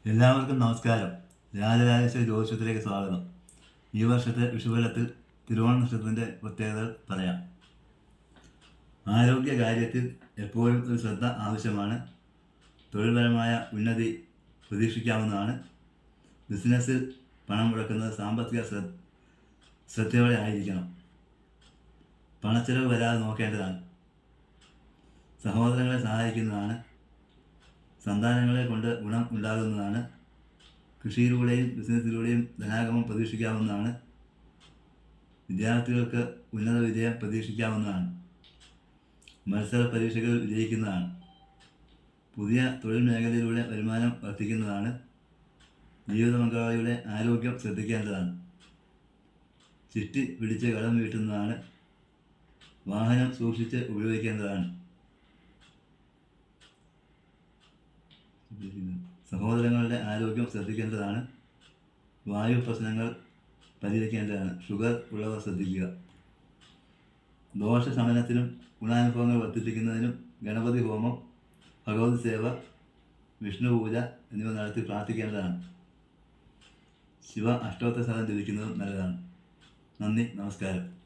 എല്ലാവർക്കും നമസ്കാരം. രാജരാജേശ്വരി ജ്യോതിഷത്തിലേക്ക് സ്വാഗതം. ഈ വർഷത്തെ വിഷുബലത്തിൽ തിരുവോണ നക്ഷത്രത്തിൻ്റെ പ്രത്യേകതകൾ പറയാം. ആരോഗ്യ കാര്യത്തിൽ എപ്പോഴും ഒരു ശ്രദ്ധ ആവശ്യമാണ്. തൊഴിൽപരമായ ഉന്നതി പ്രതീക്ഷിക്കാവുന്നതാണ്. ബിസിനസ്സിൽ പണം മുടക്കുന്നത് സാമ്പത്തിക ശ്രദ്ധയോടെ ആയിരിക്കണം. പണച്ചെലവ് വരാതെ നോക്കേണ്ടതാണ്. സഹോദരങ്ങളെ സഹായിക്കുന്നതാണ്. സന്താനങ്ങളെ കൊണ്ട് ഗുണം ഉണ്ടാകുന്നതാണ്. കൃഷിയിലൂടെയും ബിസിനസ്സിലൂടെയും ധനാഗമം പ്രതീക്ഷിക്കാവുന്നതാണ്. വിദ്യാർത്ഥികൾക്ക് ഉന്നത വിജയം പ്രതീക്ഷിക്കാവുന്നതാണ്. മത്സര പരീക്ഷകൾ വിജയിക്കുന്നതാണ്. പുതിയ തൊഴിൽ മേഖലയിലൂടെ വരുമാനം വർദ്ധിക്കുന്നതാണ്. ജീവിത പങ്കാളിയുടെ ആരോഗ്യം ശ്രദ്ധിക്കേണ്ടതാണ്. ചിട്ടി പിടിച്ച് കടം വീട്ടുന്നതാണ്. വാഹനം സൂക്ഷിച്ച് ഉപയോഗിക്കേണ്ടതാണ്. സഹോദരങ്ങളുടെ ആരോഗ്യം ശ്രദ്ധിക്കേണ്ടതാണ്. വായു പ്രശ്നങ്ങൾ പരിഹരിക്കേണ്ടതാണ്. ഷുഗർ ഉള്ളവർ ശ്രദ്ധിക്കുക. ദോഷശമനത്തിനും ഗുണാനുഭവങ്ങൾ വർദ്ധിപ്പിക്കുന്നതിനും ഗണപതി ഹോമം, ഭഗവതി സേവ, വിഷ്ണു പൂജ എന്നിവ നടത്തി പ്രാർത്ഥിക്കേണ്ടതാണ്. ശിവ അഷ്ടോത്തര ശതം ജപിക്കുന്നതും നല്ലതാണ്. നന്ദി, നമസ്കാരം.